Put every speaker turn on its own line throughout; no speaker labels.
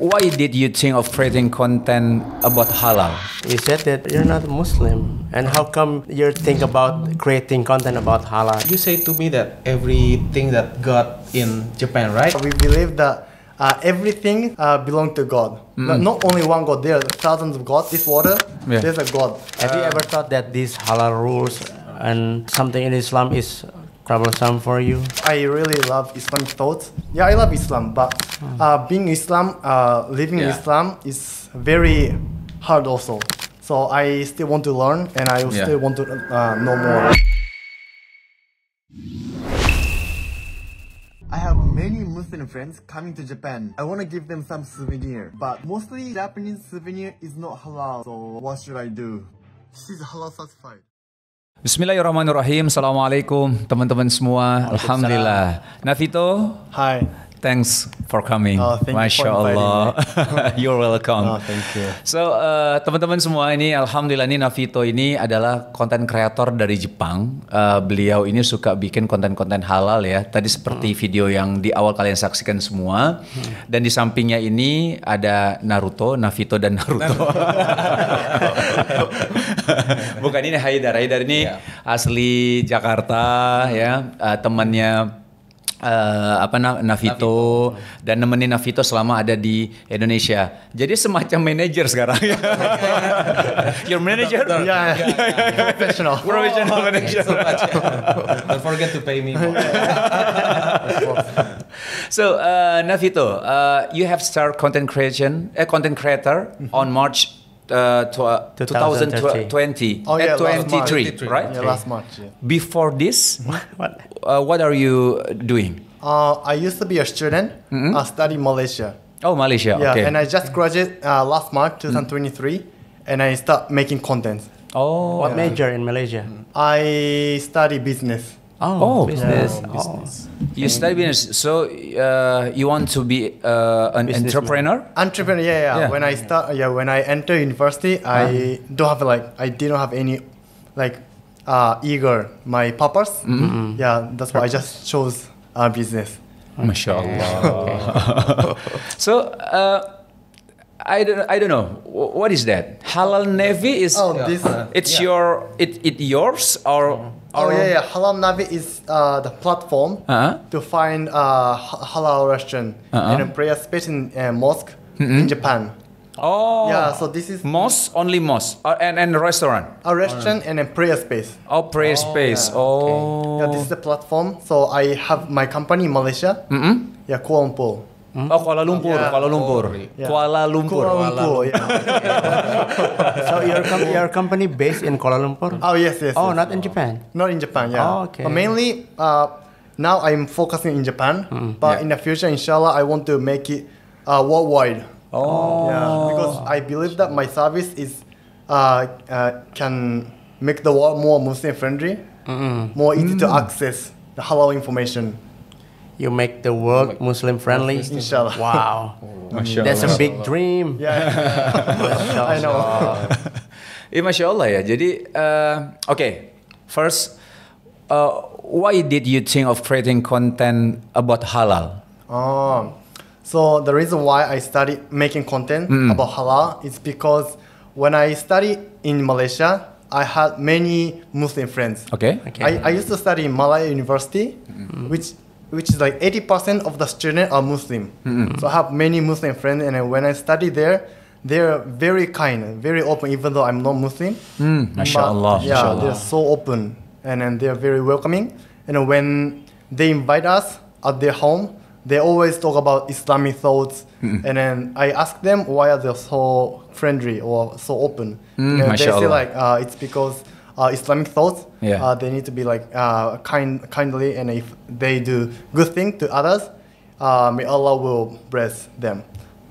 Why did you think of creating content about halal?
You said that you're not a Muslim, and how come you think about creating content about halal?
You say to me that everything that got in Japan, right?
We believe that everything belongs to God. Not only one God, there are thousands of gods. This water, there's a God.
Have you ever thought that these halal rules and something in Islam is troublesome for you?
I really love Islamic thoughts. Yeah, I love Islam, but being Islam, living Islam is very hard also. So I still want to learn, and I still want to know more.
I have many Muslim friends coming to Japan. I want to give them some souvenir, but mostly Japanese souvenir is not halal. So what should I do? She's halal certified.
Bismillahirrahmanirrahim. Assalamualaikum teman-teman semua. Alhamdulillah. Navito.
Hi.
Thanks for coming.
Thank
Masya
you for
Allah. You're welcome.
Thank you.
So teman-teman semua, ini alhamdulillah nih Navito ini adalah konten kreator dari Jepang. Beliau ini suka bikin konten-konten halal ya. Tadi seperti video yang di awal kalian saksikan semua. Dan di sampingnya ini ada Navito dan Naruto. Bukan, ini Haidar. Haidar ini asli Jakarta ya. Temannya Navito dan nemenin Navito selama ada di Indonesia. Jadi semacam manajer sekarang ya. Your manager?
Professional.
Professional manager.
Don't forget to pay me more.
So Navito, you have started content creator on March 2020
last
23, right?
Yeah, last March. Yeah.
Before this, what are you doing?
I used to be a student, studying Malaysia.
Oh, Malaysia.
Yeah,
Okay.
and I just graduated last March 2023, and I start making content.
Oh,
What major in Malaysia?
I study business.
Oh,
business.
Business.
You study business, so you want to be an entrepreneur?
Entrepreneur, yeah. When I enter university, I didn't have any my purpose. Yeah, that's why I just chose business.
Masya Allah. So I don't know, what is that? Halal Navy is it's yours or?
Halal Navi is the platform to find halal restaurant and a prayer space in mosque in Japan.
Oh,
yeah. So this is
mosque, only mosque, and restaurant.
A restaurant and a prayer space.
Oh, prayer space. Oh,
Yeah, this is the platform. So I have my company in Malaysia. Yeah, Kuala Lumpur.
Oh, Kuala Lumpur,
Yeah.
Kuala Lumpur,
Yeah.
Kuala Lumpur.
Kuala Lumpur. Yeah.
So your company based in Kuala Lumpur?
Oh yes.
Oh, not in Japan.
Not in Japan. Yeah.
Oh, okay.
But mainly, now I'm focusing in Japan. But in the future, inshallah, I want to make it worldwide.
Oh.
Yeah, because I believe that my service is can make the world more Muslim friendly, more easy to access the halal information.
You make the world Muslim friendly.
Inshallah.
Wow, that's a big dream.
Yeah, I know.
Ya, Masya Allah ya. Jadi, okay. First, why did you think of creating content about halal?
So the reason why I started making content about halal is because when I studied in Malaysia, I had many Muslim friends.
Okay.
I used to study in Malaya University, which is like 80% of the students are Muslim. So I have many Muslim friends, and when I study there, they're very kind, very open, even though I'm not Muslim.
MashaAllah.
Yeah, they're so open, and then they're very welcoming. And when they invite us at their home, they always talk about Islamic thoughts. And then I ask them why are they so friendly or so open. And they say like it's because Islamic thoughts. They need to be like kindly, and if they do good thing to others, may Allah will bless them.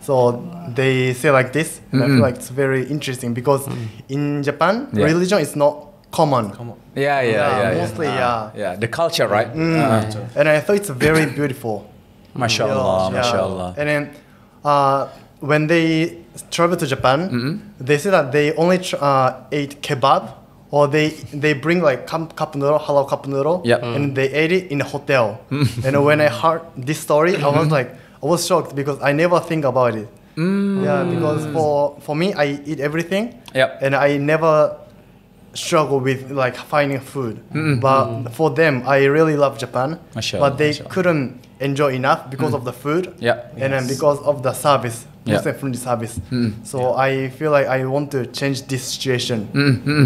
So they say like this, and I feel like it's very interesting because in Japan, religion is not common. Mostly,
the culture, right?
And I thought it's very beautiful.
MashaAllah, MashaAllah.
And then when they travel to Japan, they say that they only ate kebab, or they bring like cup noodle, halal cup noodle, and they ate it in a hotel. And when I heard this story, I was shocked because I never think about it. Yeah, because for me, I eat everything.
Yep.
And I never struggle with like finding food. But for them, I really love Japan.
Mashallah,
But they
mashallah.
couldn't enjoy enough because of the food.
Yeah.
And then because of the service.
Yeah.
Muslim friendly service. So I feel like I want to change this situation.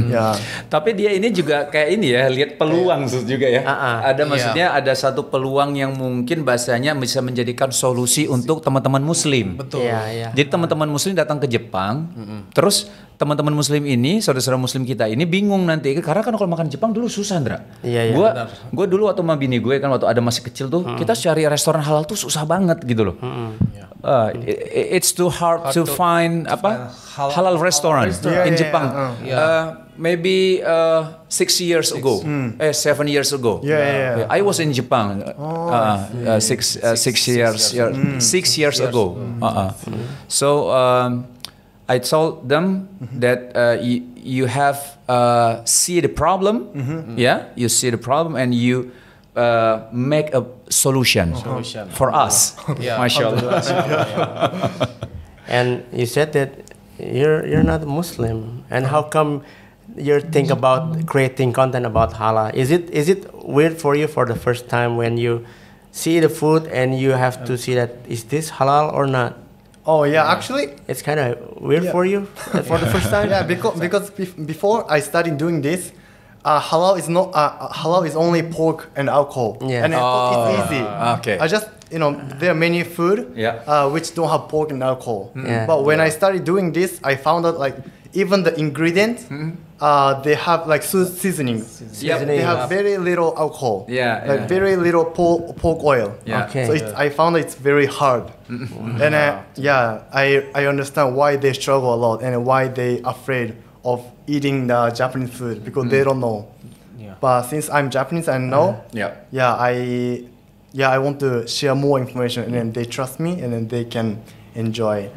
Yeah.
Tapi dia ini juga kayak ini ya, lihat peluang juga ya. Ada maksudnya ada satu peluang yang mungkin bahasanya bisa menjadikan solusi untuk teman-teman Muslim.
Betul.
Jadi teman-teman Muslim datang ke Jepang, terus teman-teman Muslim ini, saudara-saudara Muslim kita ini bingung nanti, karena kan kalau makan Jepang dulu susah, Ndra. Gue dulu waktu sama bini gue kan waktu ada masih kecil tuh, kita cari restoran halal tuh susah banget gitu loh. It's too hard to find halal restaurant in Jepang. Maybe 6 years ago, 7 years ago. I was in Japan 6 years ago. So I told them that you have see the problem, you see the problem and you make a solution for us. Mashallah.
And you said that you're not Muslim, and how come you think about creating content about halal? Is it weird for you for the first time when you see the food and you have to see that is this halal or not?
Oh yeah, actually,
It's kind of weird for you for the first time.
yeah, because before I started doing this, halal is not halal is only pork and alcohol.
Yeah.
And I thought it's easy.
Okay.
I just there are many food which don't have pork and alcohol. But when I started doing this, I found out like even the ingredients they have like seasonings. They have very little alcohol. Very little pork oil.
Okay.
So I found it's very hard. And I understand why they struggle a lot and why they afraid of eating the Japanese food because they don't know. But since I'm Japanese and know, I want to share more information and then they trust me and then they can enjoy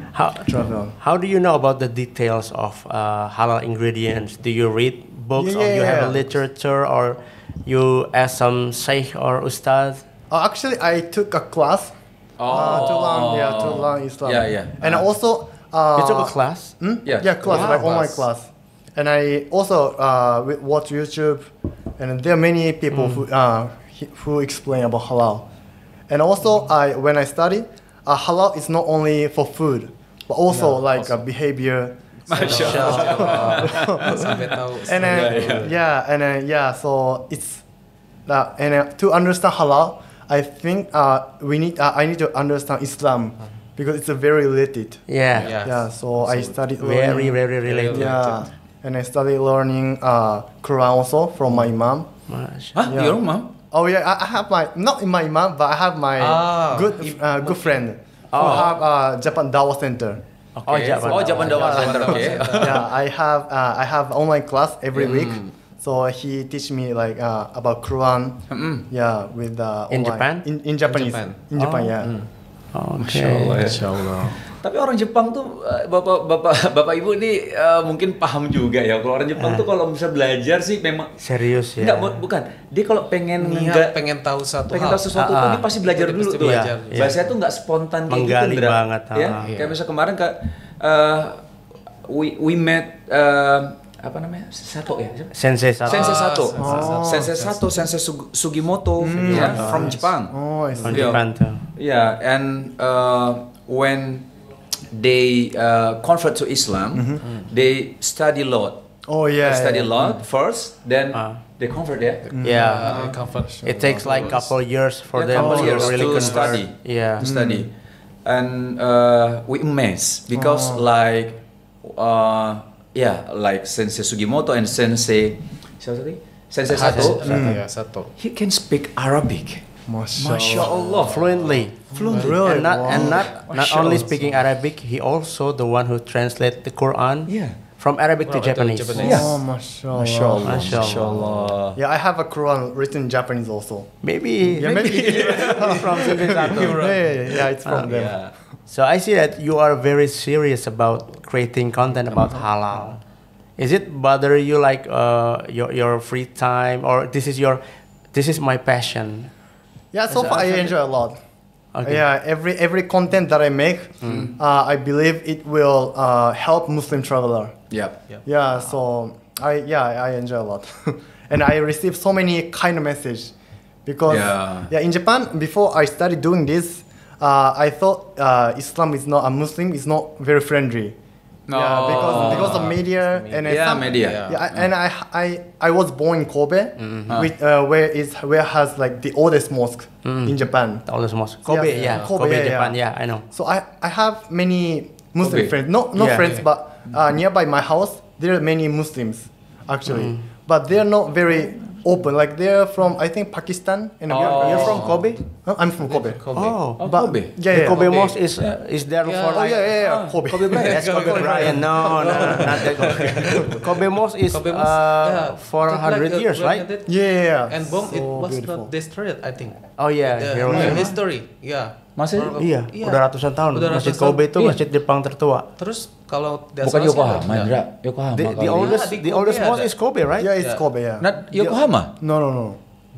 travel.
How do you know about the details of halal ingredients? Do you read books or you have a literature or you ask some sheikh or ustad?
Actually, I took a class to learn Islam. And also
You took a class?
Class, like online class. And I also watch YouTube, and there are many people who explain about halal. And also, when I study, halal is not only for food, but also behavior. So it's to understand halal, I think I need to understand Islam because it's very related. So I studied
very related.
And I started learning Quran also from my mom.
Your mom?
Oh yeah, I have not my mom, but I have my good friend who have Japan Dawah Center.
Japan Dawah Center. Okay.
I have online class every week. So he teach me about Quran. With
in Japan?
In Japanese. In Japan.
Masya Allah. Tapi orang Jepang tuh bapak ibu ini mungkin paham juga ya. Kalau orang Jepang tuh kalau bisa belajar sih memang
serius ya.
Enggak, bukan. Dia kalau pengen
tahu sesuatu
tuh dia pasti belajar dulu tuh. Bahasanya tuh nggak spontan kayak gitu, Ndra.
Banget.
Kayak misal kemarin we met apa namanya? Sato ya?
Sensei Sato.
Sensei Sato, Sensei Sugimoto from Jepang.
From Japan too.
And when they convert to Islam, they study a lot. Study a lot first, then they convert.
It takes like couple years for them to really
to
convert.
study. To study, and we amazed because like Sensei Sugimoto and Sensei Sato, he can speak Arabic. Masya Allah,
fluently.
Really?
And not only speaking Arabic, he also the one who translate the Quran from Arabic to Japanese.
Mashallah. Yeah, I have a Quran written in Japanese also.
Maybe from Sensei Sato.
It's from them.
So I see that you are very serious about creating content about halal. Is it bother you like your free time, or this is my passion?
Yeah, so far I enjoy a lot.
Okay.
Yeah, every content that I make, I believe it will help Muslim traveler.
Yep.
Yeah, so I enjoy a lot, and I receive so many kind of message, because in Japan before I started doing this, I thought Islam is not a Muslim is not very friendly.
No.
Yeah, because of media and
media.
Yeah, and I was born in Kobe, where has like the oldest mosque in Japan.
The oldest mosque. Kobe, Kobe, Japan. Yeah, I know.
So I have many Muslim
Kobe.
friends, not friends, but nearby my house there are many Muslims actually, but they are not very open. Like they're from I think Pakistan. And
You're from Kobe?
No, I'm from Kobe.
Oh,
But
Kobe.
Yeah,
the Kobe
Kobe.
mosque is there for like.
Kobe.
That's Kobe Bryant. No, not that Kobe. Kobe mosque is
Kobe Mosque,
for 100 years, right?
Yeah.
And bomb, it
So
was
beautiful.
not destroyed, I think.
Oh yeah,
The history, ya.
Masih?
Iya,
Iya.
udah ratusan tahun.
Udah
Masjid
ratusan-
Kobe itu
iya.
masjid Jepang tertua.
Terus kalau tidak
Bukan
salah sih
Yokohama,
ada-
Indra. Yokohama.
The
kali.
oldest
di
the
Kobe
oldest mosque
ada.
is Kobe, right?
Yeah, it's
Yeah.
Kobe. Yeah.
Not Yokohama?
No.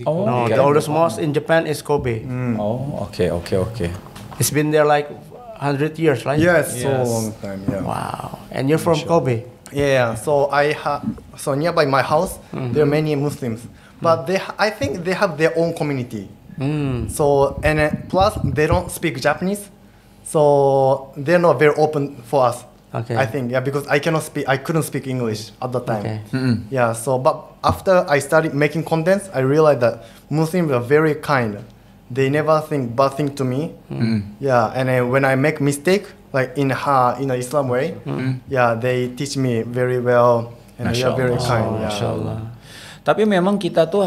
Oh,
No,
okay.
the oldest mosque in Japan is Kobe.
Oh, oke.
It's been there like 100 years, right?
Yes, so
Yes.
long time. Yeah.
Wow. And you're from Kobe.
Yeah. So so nearby my house there are many Muslims, but I think they have their own community. So and plus they don't speak Japanese, so they're not very open for us.
Okay.
I think because I couldn't speak English at the time.
Okay.
Yeah. So but after I started making contents, I realized that Muslims are very kind. They never think bad thing to me. Yeah. And then when I make mistake, like in a Islam way, yeah, they teach me very well and they are very kind. Yeah.
Masya
Tapi memang kita tuh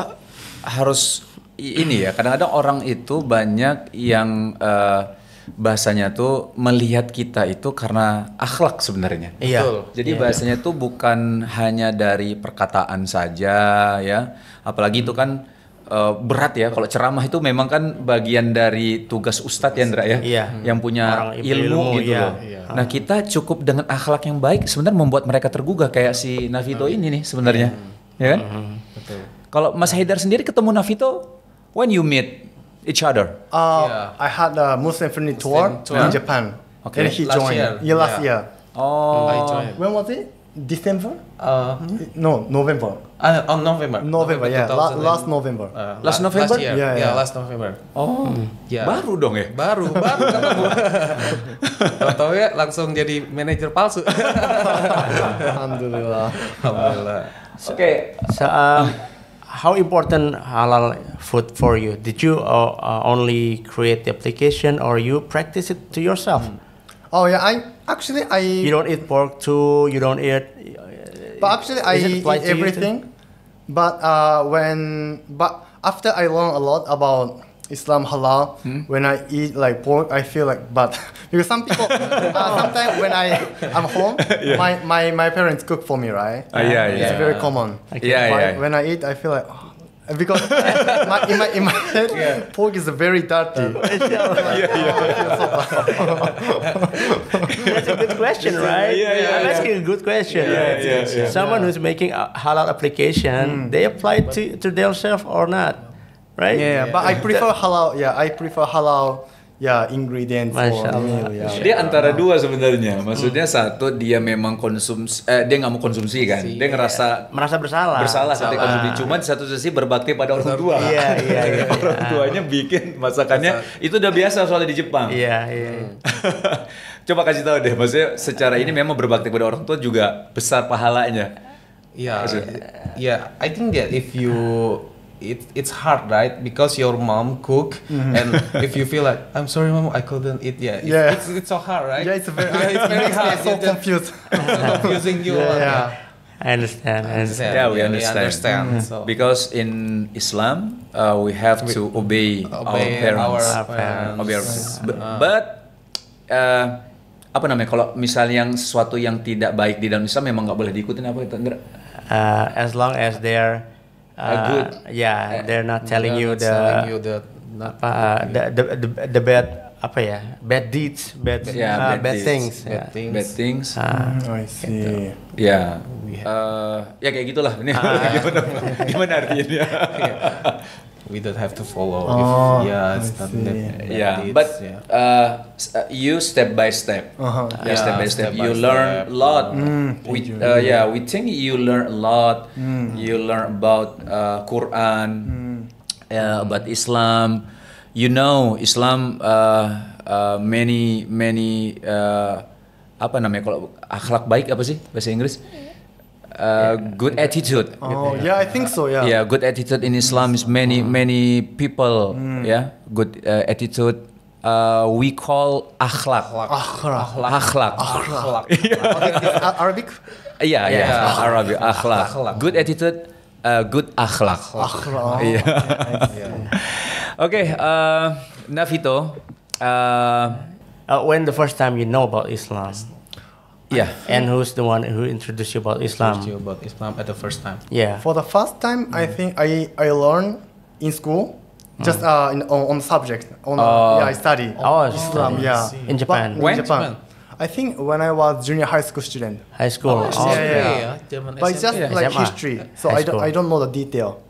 harus ini ya. Kadang-kadang orang itu banyak yang bahasanya tuh melihat kita itu karena akhlak sebenarnya.
Iya.
Betul.
Jadi bahasanya tuh bukan hanya dari perkataan saja ya. Apalagi itu kan berat ya. Kalau ceramah itu memang kan bagian dari tugas ustadz ya Ndra ya.
Iya.
Yang punya
Orang
ilmu gitu
iya.
loh. Nah kita cukup dengan akhlak yang baik sebenarnya membuat mereka tergugah kayak si Navito ini nih sebenarnya. Ya kan?
Betul.
Kalau Mas Haidar sendiri ketemu Navito when you meet each other?
I had a Muslim friendly tour in Japan.
Okay.
And he
Last
joined.
year.
Yeah, last year.
Oh.
I joined.
When was it? December?
Uh,
No, November.
on November.
November, yeah.
2000.
Last November.
Last November?
Last year.
Yeah, yeah.
Last November.
Oh.
Ya.
Baru dong ya?
Baru ketemu. Tahu ya langsung jadi manajer palsu.
Alhamdulillah.
Alhamdulillah.
Oke.
So, how important halal food for you? Did you only create the application or you practice it to yourself?
Oh yeah,
You don't eat pork too. You don't eat.
but actually I
Is it
eat
applied to you too?
everything. But after I learned a lot about Islam halal, when I eat like pork, I feel like bad because some people sometimes when I'm home, my parents cook for me, right?
Yeah,
It's very common.
Yeah,
But
yeah.
When I eat, I feel like. Because in my head, pork is very dirty.
That's a good question, right? I'm asking a good question. Someone who's making a halal application, they apply it to themselves or not, right?
Yeah, but I prefer halal. Yeah, I prefer halal. Yeah, ingredient for
Masya Allah.
meal. Yeah.
Dia antara dua sebenarnya. Maksudnya satu dia memang dia nggak mau konsumsi kan. Dia ngerasa
Merasa bersalah.
saat konsumsi. Cuman di satu sisi berbakti pada orang tua.
Iya.
Orang tuanya bikin masakannya itu udah biasa soalnya di Jepang.
Iya.
Coba kasih tahu deh. Maksudnya secara ini memang berbakti pada orang tua juga besar pahalanya.
Yeah, I think that if you it's hard, right? Because your mom cook, and if you feel like I'm sorry, mom, I couldn't eat. It's so hard, right?
Yeah, it's very
hard.
so confused.
Confusing you.
I understand.
Yeah, we understand.
So
Because in Islam, we have to obey our parents. Obey our parents. But apa namanya? Kalau misalnya yang sesuatu yang tidak baik di dalam Islam memang nggak boleh diikutin apa itu? Enggak.
As long as they're
good.
they're not telling you the bad bad deeds, bad
deeds.
things.
Bad things.
I see.
Ya, ya kayak gitulah. Ini gimana artinya?
we don't have to follow.
Oh,
Yeah, it's
I
not
see.
that.
Yeah,
it's-
but
yeah.
you step by step.
Yeah,
Step by step.
step by
You
step.
learn a lot.
thank you.
We think you learn a lot. You learn about Quran, about Islam. You know Islam many apa namanya kalau akhlak baik apa sih bahasa Inggris? Good attitude.
Oh, yeah, I think so. Yeah.
Yeah, good attitude in Islam is many people. Yeah, good attitude. We call akhlak. Akhlak.
Arabic.
Yeah, Arabic akhlak. Good attitude, good akhlak. Yeah. Okay, Navito.
When the first time you know about Islam,
Yeah.
and who's the one who introduced you about Islam?
Teach you about Islam at the first time.
Yeah.
For the first time, I think I learned in school, just on subject. I study Islam. Yeah,
In Japan.
But
When?
in Japan. I think when I was junior high school student.
High school.
yeah.
Zaman
But it's just
SMA.
like
SMA.
history, so
High
I don't know the detail.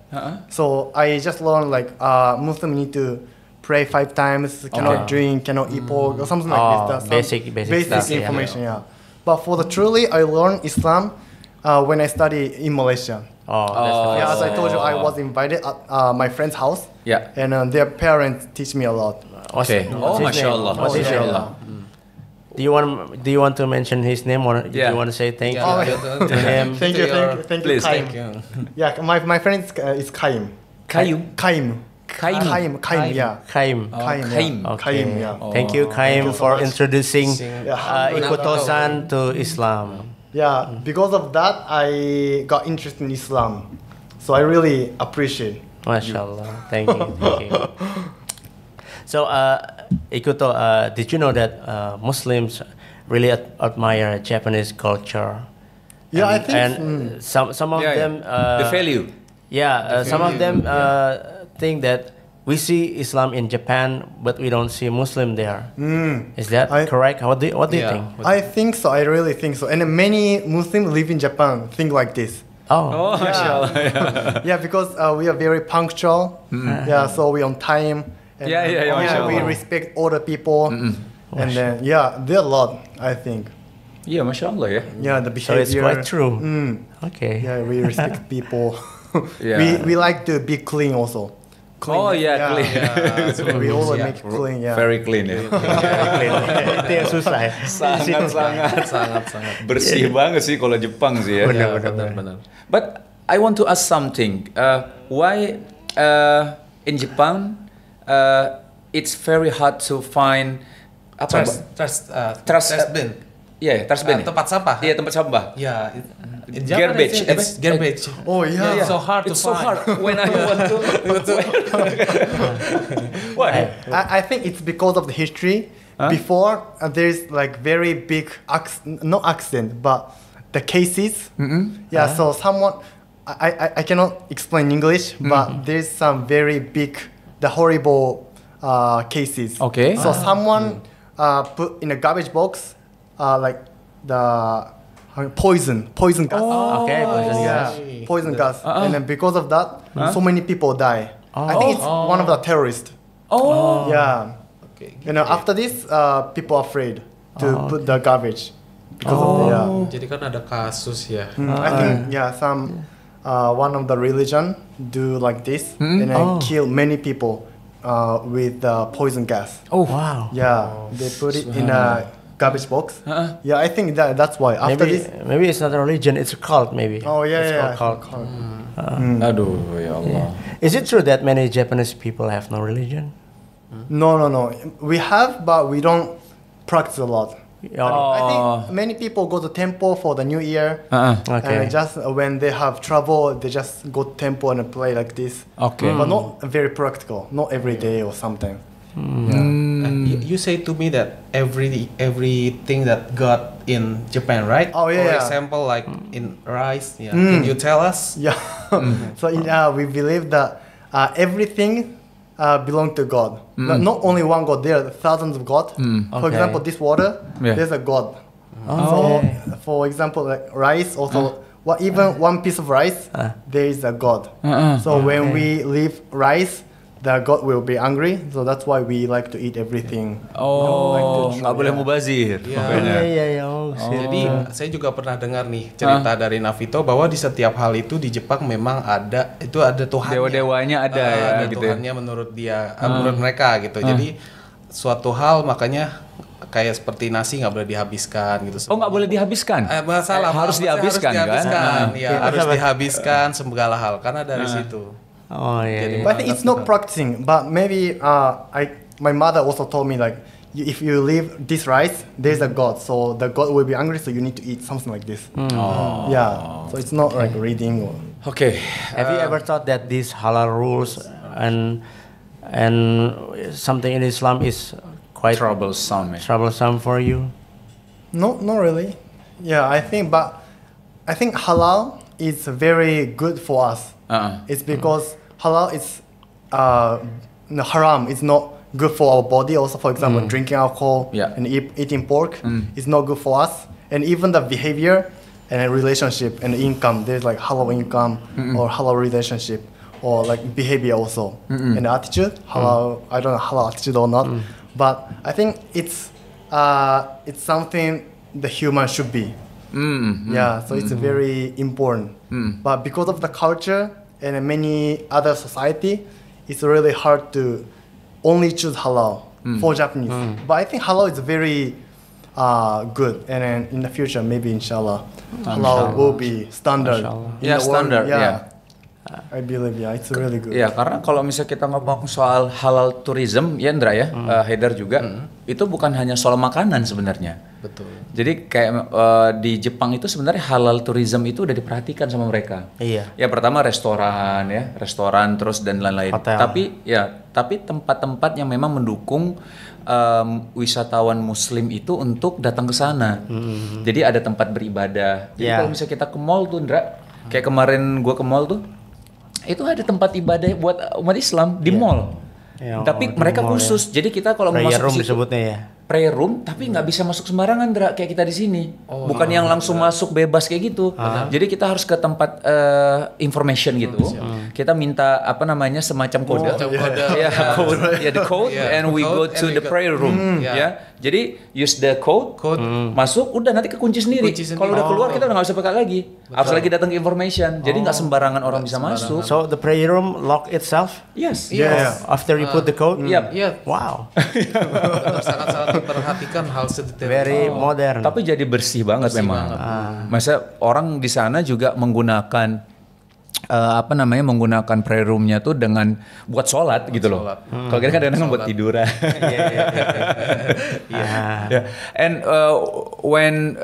So I just learned like Muslim need to pray 5 times, cannot drink, cannot eat pork, or something like this. That's some
basic stuff, yeah.
information. Yeah. But for the truly, I learned Islam when I study in Malaysia.
Oh, that's the
Yeah,
first
as I told you, I was invited at my friend's house.
Yeah.
And their parents teach me a lot.
Okay. Oh,
what's his name?
mashallah.
What's his name?
Mashallah.
Do you want to mention his name, or do
Yeah.
you want to say thank you
Yeah,
to him?
Thank you,
Please.
Kaim. Yeah, my friend is Kaim.
Kaim.
Kaim.
Kaim.
Yeah.
Kaim.
Kaim.
Kaim.
Yeah.
Okay.
Kaim, yeah.
Thank you, Kaim,
so
for
much.
introducing
Yeah.
Ikutosan to Islam.
Yeah, because of that, I got interested in Islam. So I really appreciate.
MashaAllah. Thank you. Thank you. So, Ikuto, did you know that Muslims really admire Japanese culture?
Yeah, I
And-
think.
And some of
Yeah,
them.
the value.
Yeah, some of them think that we see Islam in Japan, but we don't see Muslim there. Is that correct? What do you
Yeah.
think?
I think so. I really think so. And many Muslims live in Japan think like this.
Oh,
Oh, mashallah. Yeah.
Yeah, because we are very punctual. Yeah, so we on time. And,
Yeah,
we
mashallah.
respect other people. And then there are a lot. I think.
Yeah, mashallah. Yeah.
Yeah, the
so
behavior.
it's quite true. Okay.
Yeah, we respect people.
Yeah.
we like to be clean also.
Oh yeah, clean.
We always make it clean. Yeah.
Very clean ya.
Itu yang susah ya.
Sangat.
Bersih banget sih kalau Jepang sih ya.
Benar.
But I want to ask something. Why in Japan it's very hard to find apa?
Trash bin.
Iya, trash bin.
Tempat sampah.
Iya, tempat sampah.
Yeah. In Japan,
Garbage.
It's garbage.
Oh yeah.
It's so hard
It's
to
so
find.
hard when I want to. Why?
I think it's because of the history. Before there's like very big not accident, but the cases. Yeah, so someone I cannot explain English, but there's some very big the horrible cases.
Okay.
So someone put in a garbage box like the poison gas.
Okay, poison
Yeah,
gas.
poison gas, and then because of that, so many people die. I think it's one of the terrorists.
Oh.
Yeah.
Okay.
You know, after this, people are afraid to put the garbage because of the.
Jadi kan ada kasus ya.
I think some one of the religion do like this and then kill many people with poison gas.
Oh wow.
Yeah, they put it in a garbage box. Yeah, I think that's why after this.
Maybe it's not a religion, it's a cult maybe.
Oh yeah,
It's
yeah.
called cult.
Aduh, ya Allah.
Is it true that many Japanese people have no religion?
No. We have, but we don't practice a lot. I think many people go to temple for the New Year.
Okay.
And just when they have trouble, they just go to temple and play like this.
Okay.
But not very practical. Not every day or sometimes.
And you say to me that everything that got in Japan, right?
Oh, yeah,
For
yeah.
example, like in rice. Yeah. Can you tell us?
Yeah. So we believe that everything belongs to God. Not only one God. There are thousands of God. For
Okay.
example, this water,
Yeah.
there's a God.
Okay.
So, for example, like rice, also, even one piece of rice, there is a God. So when we leave rice, the God will be angry. So that's why we like to eat everything.
Oh, nggak boleh mubazir.
Iya.
Jadi saya juga pernah dengar nih cerita dari Navito bahwa di setiap hal itu di Jepang memang ada Tuhannya.
Dewa-dewanya ada ya
ada
gitu.
Tuhannya menurut dia, menurut mereka gitu. Jadi suatu hal makanya kayak seperti nasi nggak boleh dihabiskan gitu.
Oh, nggak boleh dihabiskan? Harus dihabiskan kan?
Ya, harus dihabiskan segala hal karena dari situ.
Oh yeah.
But I think it's not practicing. But maybe my mother also told me like, if you leave this rice, there's a God. So the God will be angry. So you need to eat something like this. Yeah. So it's not like reading. Or...
Okay.
Have you ever thought that these halal rules and something in Islam is quite
troublesome
for you?
No, not really. Yeah, I think halal is very good for us. It's because halal is haram. It's not good for our body. Also, for example, drinking alcohol and eating pork is not good for us. And even the behavior and relationship and income, there's like halal income or halal relationship or like behavior also. And attitude, halal. I don't know halal attitude or not, but I think it's something the human should be. Yeah, so it's very important. But because of the culture and many other society, it's really hard to only choose halal for Japanese. But I think halal is very good, and then in the future, maybe inshallah, halal will be standard.
Yeah, standard. Yeah.
I believe it's really good.
Ya, karena kalau misalnya kita ngomong soal halal tourism, ya Indra ya, Haidar juga, itu bukan hanya soal makanan sebenarnya.
Betul.
Jadi kayak di Jepang itu sebenarnya halal tourism itu udah diperhatikan sama mereka.
Iya.
Ya pertama restoran terus dan lain-lain.
Hotel.
Tapi tempat-tempat yang memang mendukung wisatawan Muslim itu untuk datang ke sana. Jadi ada tempat beribadah. Jadi kalau misalnya kita ke mall tuh, Indra, kayak kemarin gua ke mall tuh, itu ada tempat ibadah buat umat Islam di mall. Tapi mereka khusus. Jadi kita kalau mau masuk
room
situ,
disebutnya ya.
prayer room, tapi nggak bisa masuk sembarangan, Dra, kayak kita di sini. Bukan yang langsung masuk bebas kayak gitu. Jadi kita harus ke tempat information gitu. Kita minta semacam kode. The code, and we go to the prayer room. Jadi use the code, masuk, udah nanti kekunci sendiri. Kalau udah keluar kita udah nggak bisa pakai lagi. Harus lagi datang ke information. Jadi nggak sembarangan orang bisa masuk.
So the prayer room lock itself?
Yes.
After you put the code?
Yep.
Wow.
Sangat-sangat diperhatikan hal sedetail.
Very modern.
Tapi jadi bersih banget memang. Masa orang di sana juga menggunakan menggunakan prayer room-nya tuh dengan buat sholat gitu loh. Kalau kita kadang-kadang buat tiduran. And when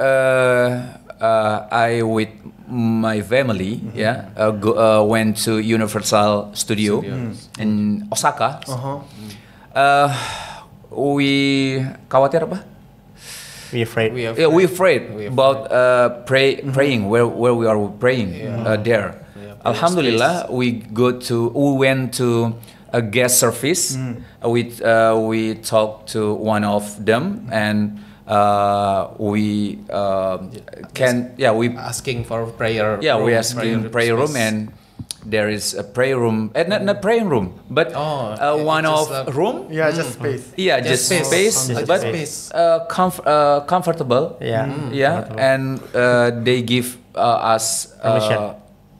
I with my family went to Universal Studio in Osaka, we khawatir apa?
We afraid.
We afraid about praying where we are praying there. Alhamdulillah, we went to a guest service. We talked to one of them, and we
asking for prayer.
We asking prayer room, and there is a prayer room, not prayer room, but one of room.
Just space.
Just space, but comfortable. And they give us
permission.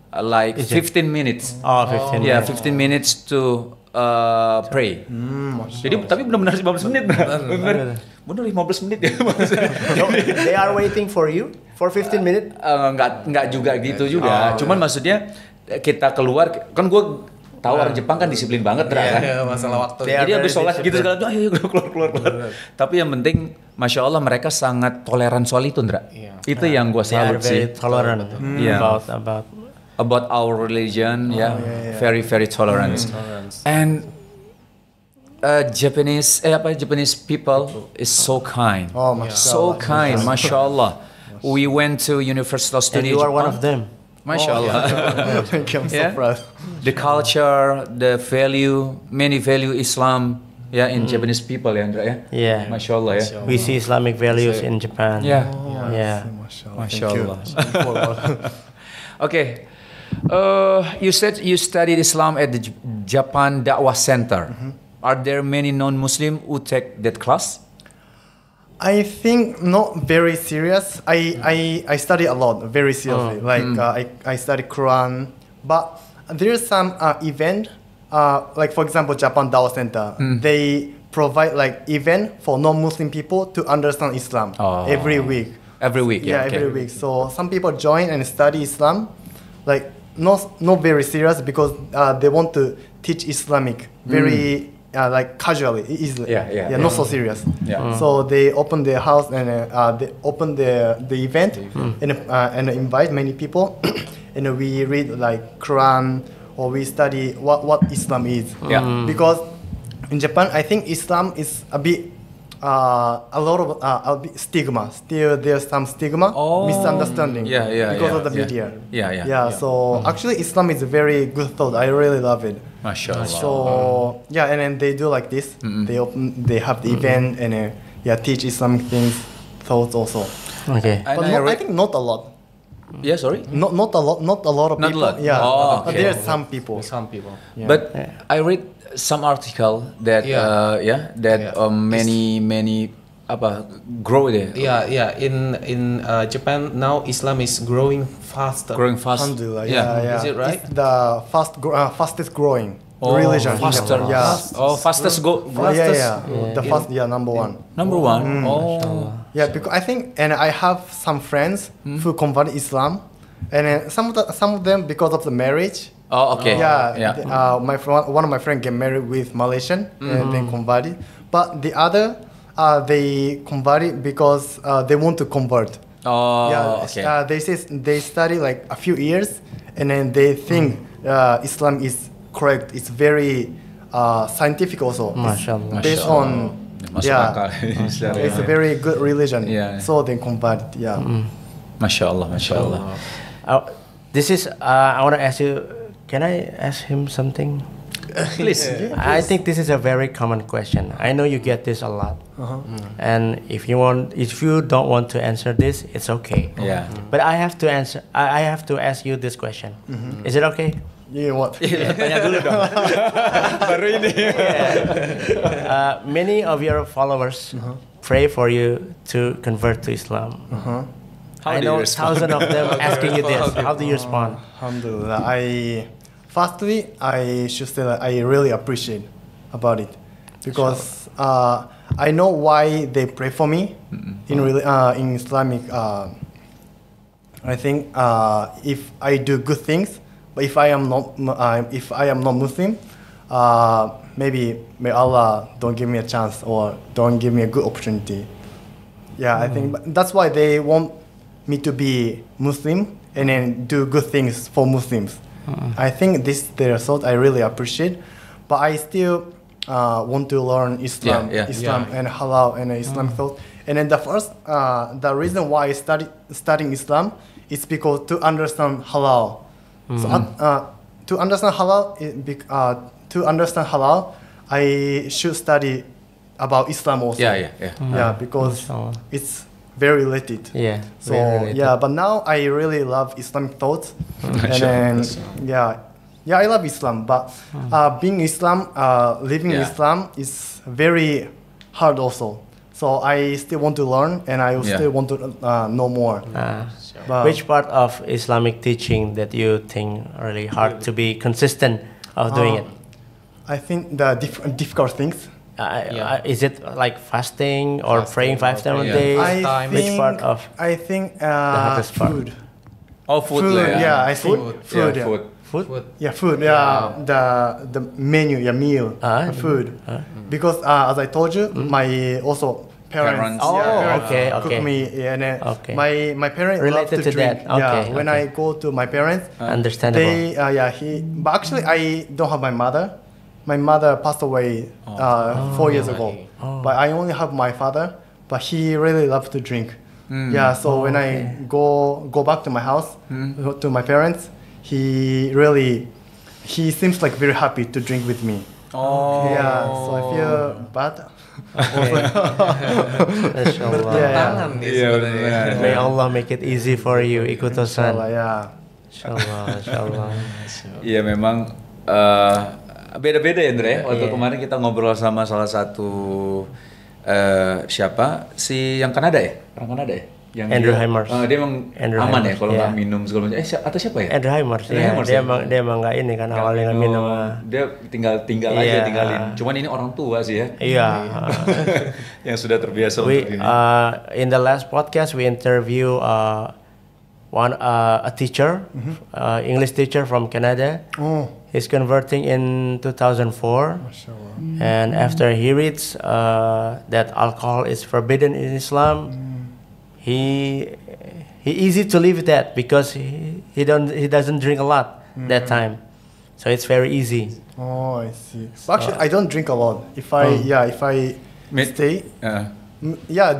Like 15 minutes.
15 minutes.
15 minutes to pray. Jadi tapi benar-benar 15 menit. Benar 15 menit ya.
So, they are waiting for you for 15 minutes?
Enggak juga gitu juga. Cuman maksudnya kita keluar, kan gue tahu orang Jepang kan disiplin banget kan.
Masalah waktu.
Jadi habis sholat gitu segala tuh ayo keluar. Tapi yang penting Masya Allah mereka sangat toleran soal itu, Ndra. Itu yang gue salut sih.
Tolerant
about our religion, very very tolerant. And Japanese people is so kind, so kind, Masya Allah. We went to Universal Studio.
And you are one of them.
Masya Allah.
Thank you, I'm so proud.
The culture, the value, many value Islam. In Japanese people, Andra, Masya Allah,
We see Islamic values in Japan.
Masya Allah. Okay. You said you studied Islam at the Japan Dawah Center. Are there many non-Muslim who take that class?
I think not very serious. I study a lot, very seriously. I study Quran, but there's some event, like for example, Japan Dawah Center. They provide like event for non-Muslim people to understand Islam every week.
Every week,
Yeah,
okay.
every week. So some people join and study Islam, like not very serious because they want to teach Islamic very like casually, easily.
Yeah.
Not so serious.
Yeah.
So they open their house and they open the event and invite many people, and we read like Quran or we study what Islam is.
Yeah.
Because in Japan, I think Islam is a bit a lot of a bit stigma. Still, there's some stigma, misunderstanding. Because of the media.
Yeah.
So actually, Islam is a very good thought. I really love it.
MashaAllah.
So and then they do like this. They have the event and teach Islamic things, thoughts also.
Okay.
And
But I think not a lot.
Yeah, sorry.
Not a lot of
Not a
people.
lot.
Yeah.
Oh,
But
okay.
there's some people.
Some people.
Yeah.
But I read some article that many grow there.
Yeah. In Japan now, Islam is growing faster.
Growing fast.
Alhamdulillah.
Yeah.
Yeah.
Is it right?
It's the fastest growing religion. in
Faster.
Japan. Yeah.
Fastest go.
The first, number one.
Number one. Oh.
Yeah, because I think, and I have some friends who converted Islam, and some of them because of the marriage.
Oh, okay.
One of my friends get married with Malaysian and then converted, but the other they converted because they want to convert.
Oh, okay.
They say they study like a few years, and then they think Islam is correct. It's very scientific also.
MashaAllah.
Based on it's a very good religion.
Yeah.
So they convert. Yeah.
MashaAllah.
This is I want to ask you. Can I ask him something?
Please.
I think this is a very common question. I know you get this a lot, and if you don't want to answer this, it's okay.
Yeah.
But I have to answer. I have to ask you this question. Is it okay?
Yeah. What?
Tanya dulu dong. Baru ini.
Many of your followers pray for you to convert to Islam.
How
I
do you
know
respond?
thousands of them asking you this. How do you respond?
Alhamdulillah. Firstly, I should say that I really appreciate about it because I know why they pray for me in Islamic. I think if I do good things, but if I am not Muslim, maybe may Allah don't give me a chance or don't give me a good opportunity. Yeah, I think that's why they want me to be Muslim and then do good things for Muslims. I think this is the result I really appreciate, but I still want to learn Islam, and halal and Islamic thought. And then the reason why I studying Islam is because to understand halal. So to understand halal, I should study about Islam also. Yeah, because it's very related.
Yeah.
So but now I really love Islamic thoughts, and then I love Islam. But being Islam, living Islam is very hard also. So I still want to learn, and I still want to know more. But
which part of Islamic teaching that you think really hard to be consistent of doing it?
I think the difficult things.
Is it like fasting or praying 5 times a day? Which part of?
I think
hardest part?
food.
Oh, food.
I think food.
Food?
Yeah, food. The menu, meal, food. Because as I told you, my also parents.
Okay.
Cook me, and my parents
Related
love to
to
drink.
that.
When I go to my parents,
Understandable.
But actually, I don't have my mother. My mother passed away 4 years ago. But I only have my father. But he really loves to drink. So when I go back to my house, to my parents, he seems like very happy to drink with me. So I feel bad.
May Allah make it easy for you, Ikutosan. Insyaallah.
Iya memang beda-beda ya Andre. Waktu kemarin kita ngobrol sama salah satu siapa si yang Kanada ya, orang Kanada ya, yang
Andrew Hammers.
Dia emang
Andrew
aman
Hammers,
ya kalau nggak minum segala macam. Atau siapa ya?
Andrew Hammers. Dia emang nggak ini kan awalnya nggak minum.
Dia tinggal aja tinggalin. Cuman ini orang tua sih ya.
Iya.
Yang sudah terbiasa
We
untuk ini.
in the last podcast we interview a teacher, English teacher from Canada.
Oh,
He's converting in 2004, and after he reads that alcohol is forbidden in Islam, he easy to live with that because he doesn't drink a lot that time, so it's very easy.
oh, I see. But actually, I don't drink a lot. If I stay,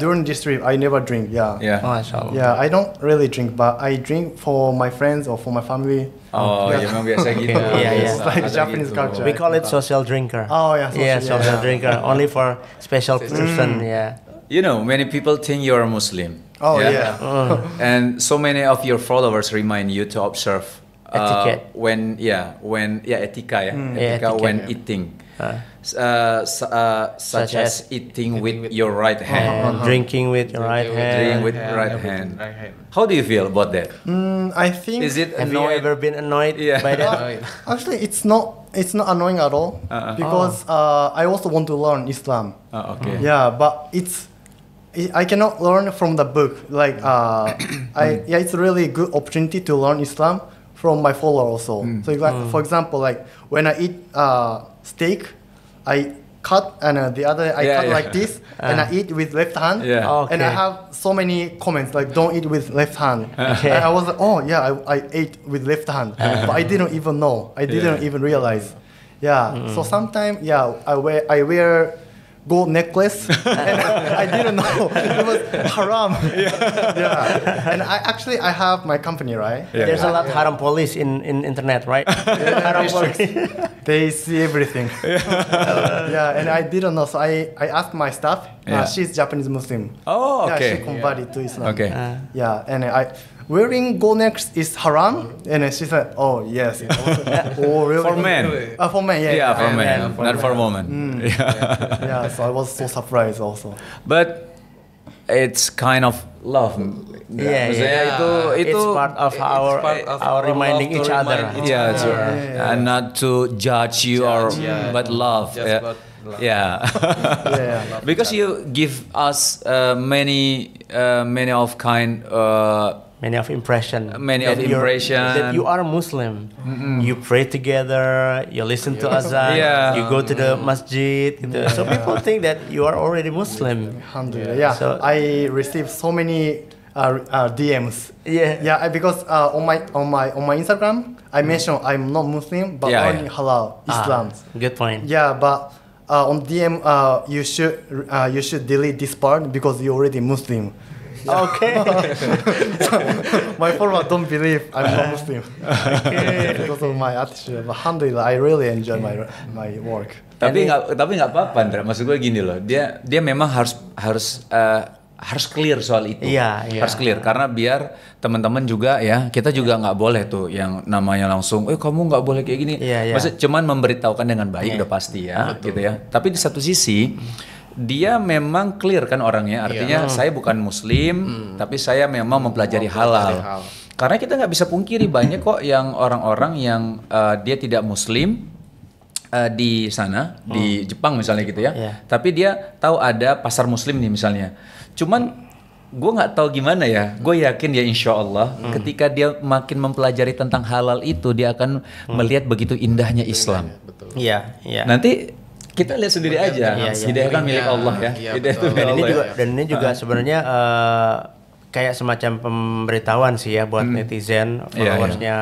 during this trip, I never drink. Yeah.
Mashallah.
Yeah, I don't really drink, but I drink for my friends or for my family.
Oh, ya memang biasa gitu.
It's
like
Ada
Japanese
gitu.
culture.
We call it social drinker.
Oh, yeah,
social drinker only for special person. Yeah.
You know, many people think you're a Muslim.
Oh, yeah.
And so many of your followers remind you to observe
Etiquette.
etika when
etiquette.
eating. Such as eating with your right hand.
Drinking with your right
Drink
hand.
with right hand. How do you feel about that?
I think
Is it
Have you
annoying?
ever been annoyed
Yeah.
by that?
actually it's not annoying at all because I also want to learn Islam.
Okay.
Yeah, but I cannot learn from the book. Like it's a really good opportunity to learn Islam from my follower also. So like for example, like when I eat steak, I cut and the other I cut like this and I eat with left hand.
Yeah.
And I
Okay.
have so many comments like don't eat with left hand. And I was like, oh yeah, I ate with left hand, but I didn't even know. I didn't even realize. Yeah. So sometimes I wear gold necklace and I didn't know it was haram. Yeah. And I have my company, right?
There's a lot haram police in internet, right? Haram police.
They see everything. And I didn't know. So I asked my staff. She's Japanese Muslim.
Oh,
Yeah,
okay.
she converted to Islam.
Okay.
And wearing gold necklace is haram. And she said, oh yes. Oh really?
For men.
For men,
Yeah, for men,
for
not for women.
Yeah, so I was so surprised also.
But it's kind of love. Maksudnya itu
It's part of our reminding each other.
Yeah, and not to judge you but love.
Just
Yeah.
but love.
Yeah.
Yeah.
Because you give us many of kind.
Many of impression.
That
you are a Muslim. You pray together. You listen to azan.
Yeah.
You go to the masjid. Gitu. So people think that you are already Muslim.
Alhamdulillah. Yeah.
So-
I received so many DMs.
Yeah.
Yeah, because on my Instagram I mentioned I'm not Muslim but only halal Islam.
Good point.
Yeah, but on DM you should delete this part because you're already Muslim.
Okay.
My follower don't believe I'm not Muslim because of my attitude. But alhamdulillah, I really enjoy my work.
Tapi nggak apa-apa, Andra. Maksud gue gini loh. Dia memang harus clear soal itu.
Iya.
Harus clear karena biar teman-teman juga ya, kita juga nggak boleh tuh yang namanya langsung, kamu nggak boleh kayak gini.
Iya.
Maksud cuman memberitahukan dengan baik udah pasti ya, gitu ya. Tapi di satu sisi dia memang clear kan orangnya, artinya saya bukan Muslim, tapi saya memang mempelajari halal. Karena kita nggak bisa pungkiri banyak kok yang orang-orang yang dia tidak Muslim di sana, di Jepang misalnya gitu ya. Tapi dia tahu ada pasar Muslim nih misalnya. Cuman gue nggak tahu gimana ya. Gue yakin ya insya Allah ketika dia makin mempelajari tentang halal itu dia akan melihat begitu indahnya Islam.
Iya.
Nanti kita lihat sendiri aja. Hidayah kan milik Allah ya. Hidayah itu milik Allah.
Dan ini juga sebenarnya kayak semacam pemberitahuan sih ya buat netizen, followersnya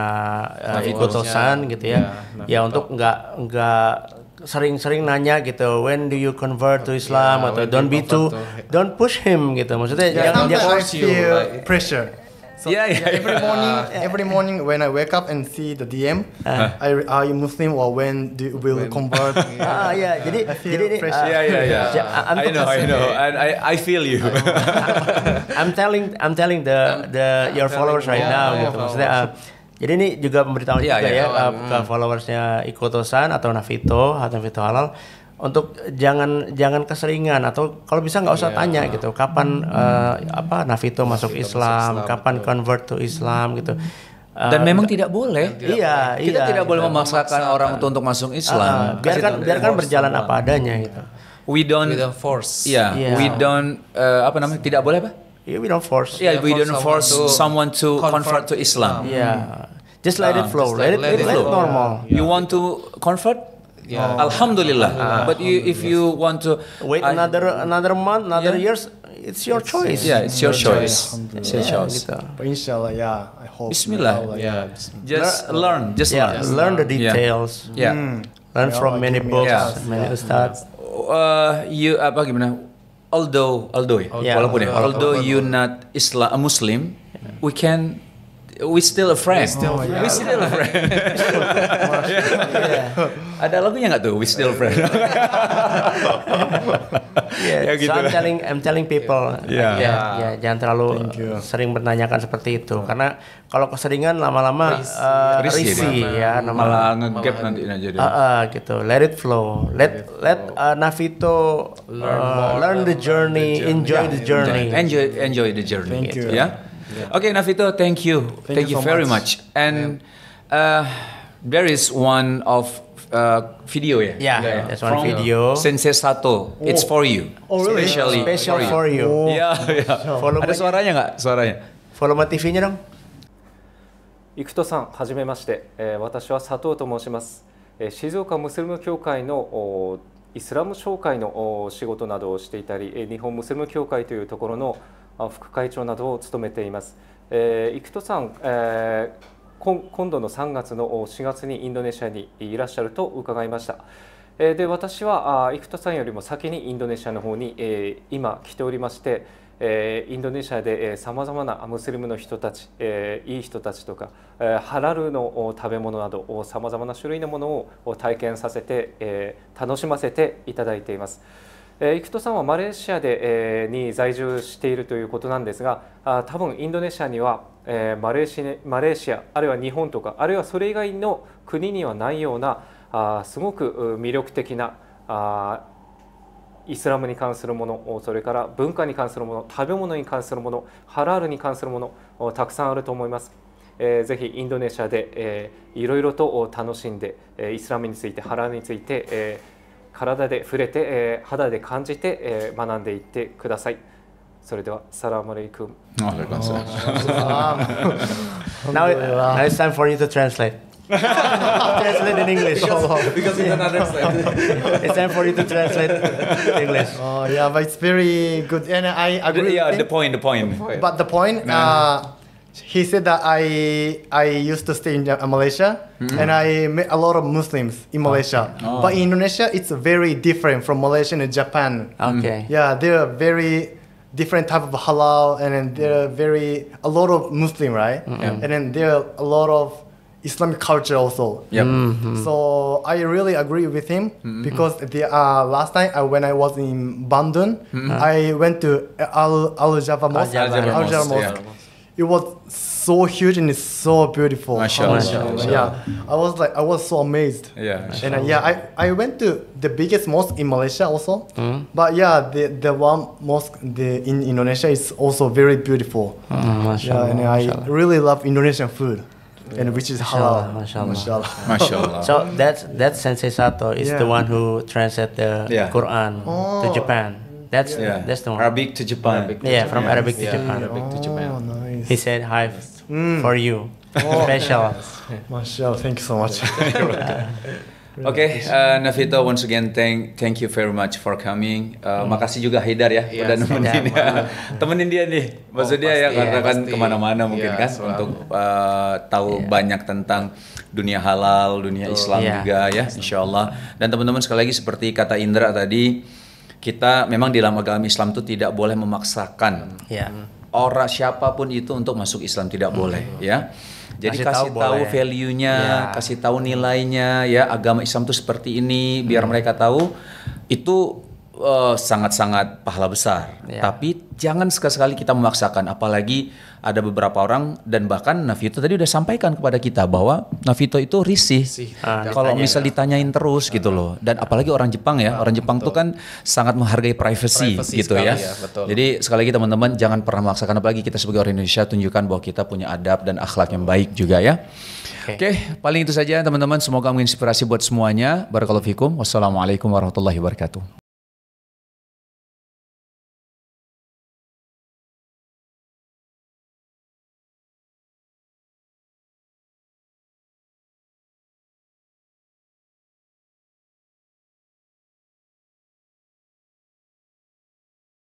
Ikutosan gitu ya. Ya untuk nggak sering-sering nanya gitu, when do you convert to Islam atau don't push him gitu. Maksudnya jangan
Sometimes I feel pressure. So every morning when I wake up and see the DM, are you Muslim or when will you convert?
Jadi ini
pressure.
I know, and I feel you.
I'm telling your followers right now gitu. Maksudnya Jadi ini juga memberitahu
Iya,
juga
iya.
ya ke followersnya Ikutosan atau Navito Halal untuk jangan keseringan atau kalau bisa nggak usah tanya gitu kapan Navito masuk Islam, kapan convert to Islam gitu.
Dan memang tidak boleh.
Iya,
Kita tidak boleh memaksakan orang untuk masuk Islam.
biarkan berjalan apa adanya gitu.
We don't
force.
Yeah,
Yeah.
we don't tidak boleh apa?
Yeah, we don't force.
Yeah, we don't force someone to convert
convert
to Islam.
Yeah. Just let it flow.
Just
Let
let
it
it flow.
normal.
You want to convert?
Yeah.
Alhamdulillah. But if you want to
Wait another month, another years, it's your choice.
yeah, it's your choice. It's your choice.
Gitu.
But inshallah, yeah, I hope.
Bismillah.
Yeah.
Just learn.
Yeah, learn the details.
Yeah.
Learn from many books,
Yeah.
many ustadz.
You gimana? Although
Yeah.
walaupun although you not a Muslim, we still a friend. We still a friend. Ada lagunya nggak tuh? We still a friend.
Yeah,
Ya, gitu
so
lah.
I'm telling people,
Yeah.
jangan terlalu sering bertanyakan seperti itu, karena kalau keseringan lama-lama risih ya,
Malah ngegap nanti jadi.
gitu. Let it flow. Let Navito learn the journey, enjoy the journey.
Enjoy the journey.
Thank you.
Yeah. Okay, Navito, thank you. Thank you
you so
very
much.
much. And there is one of video ya.
Yeah, that's one
From
video.
Sensei Sato. It's for you.
Oh, really?
Especially
Special for you.
Iya, iya.
Follow
Ada suaranya nggak? Suaranya.
Follow TV-nya dong.
生人さん、はじめまして、私は佐藤と申します。静岡ムスリム協会のイスラム紹介の仕事などをしていたり、日本ムスリム協会というところの副会長などを務めています。生人さん、今度の3月の4月にインドネシアにいらっしゃると伺いました。で、私は生人さんよりも先にインドネシアの方に今来ておりまして、インドネシアでさまざまなムスリムの人たち、いい人たちとか、ハラルの食べ物などさまざまな種類のものを体験させて、楽しませていただいています。生人さんはマレーシアに在住しているということなんですが、多分インドネシアにはマレーシアあるいは日本とかあるいはそれ以外の国にはないようなすごく魅力的なイスラムに関するもの、それから文化に関するもの、食べ物に関するもの、ハラールに関するものたくさんあると思います。ぜひインドネシアでいろいろと楽しんでイスラムについてハラールについて体で触れて肌で感じて学んでいってください。それではサラムアレイクム。
Now it's time for you to translate. Translate in English.
Because it's another side.
It's time for you to translate English.
Oh yeah, but it's very good, and I agree.
Yeah,
with
the
him.
point.
But the point, he said that I used to stay in Malaysia, and I met a lot of Muslims in Malaysia. But in Indonesia, it's very different from Malaysia and Japan.
Okay.
Yeah, they're very different type of halal, and then there are a lot of Muslim, right? And then there are a lot of Islamic culture also.
Yep.
So I really agree with him because the last time when I was in Bandung, I went to Al Java Mosque.
Al
Java Mosque,
Mosque. It was so huge and it's so beautiful.
Mashallah.
Yeah, I was so amazed.
Yeah.
And I went to the biggest mosque in Malaysia also. But yeah, the one mosque in Indonesia is also very beautiful. Yeah, and I really love Indonesian food. And which is halal.
Mashallah.
Mashallah.
So that Sensei Sato is the one who translated the Quran to Japan. That's the one.
Arabic to Japan.
From Arabic to Japan.
Oh, nice.
He said hi for you. Special.
Mashallah, thank you so much.
Okay, Navito, once again thank you very much for coming. Makasih juga Haidar ya udah nemenin ya. Temenin dia nih, maksudnya ya karena kan kemana-mana mungkin kan untuk tahu banyak tentang dunia halal, dunia Islam juga ya, insyaallah. Dan teman-teman sekali lagi seperti kata Indra tadi, kita memang di dalam agama Islam itu tidak boleh memaksakan orang siapapun itu untuk masuk Islam, tidak boleh ya. Jadi kasih tahu value-nya, kasih tahu nilainya ya, agama Islam itu seperti ini biar mereka tahu. Itu sangat-sangat pahala besar. Tapi jangan sekali-sekali kita memaksakan, apalagi ada beberapa orang dan bahkan Navito tadi udah sampaikan kepada kita bahwa Navito itu risih kalau misal ditanyain terus gitu loh. Dan apalagi orang Jepang ya, orang Jepang tuh kan sangat menghargai privacy gitu
sekali,
ya.
betul.
Jadi sekali lagi teman-teman jangan pernah memaksakan, apalagi kita sebagai orang Indonesia tunjukkan bahwa kita punya adab dan akhlak yang baik juga ya. Oke, paling itu saja teman-teman. Semoga menginspirasi buat semuanya. Barakallahu fikum. Wassalamualaikum warahmatullahi wabarakatuh.